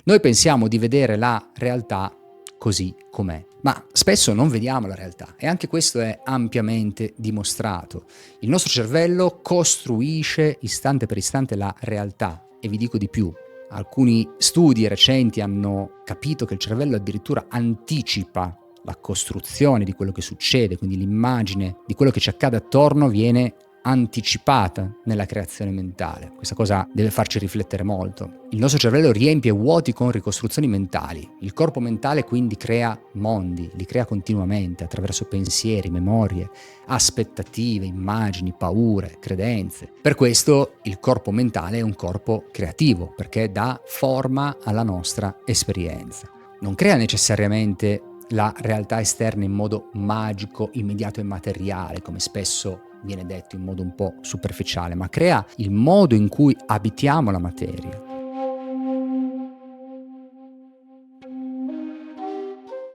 Noi pensiamo di vedere la realtà così com'è, ma spesso non vediamo la realtà e anche questo è ampiamente dimostrato. Il nostro cervello costruisce istante per istante la realtà e vi dico di più. Alcuni studi recenti hanno capito che il cervello addirittura anticipa la costruzione di quello che succede, quindi l'immagine di quello che ci accade attorno viene anticipata nella creazione mentale. Questa cosa deve farci riflettere molto. Il nostro cervello riempie vuoti con ricostruzioni mentali. Il corpo mentale quindi crea mondi, li crea continuamente attraverso pensieri, memorie, aspettative, immagini, paure, credenze. Per questo il corpo mentale è un corpo creativo, perché dà forma alla nostra esperienza. Non crea necessariamente la realtà esterna in modo magico, immediato e materiale, come spesso viene detto in modo un po' superficiale, ma crea il modo in cui abitiamo la materia,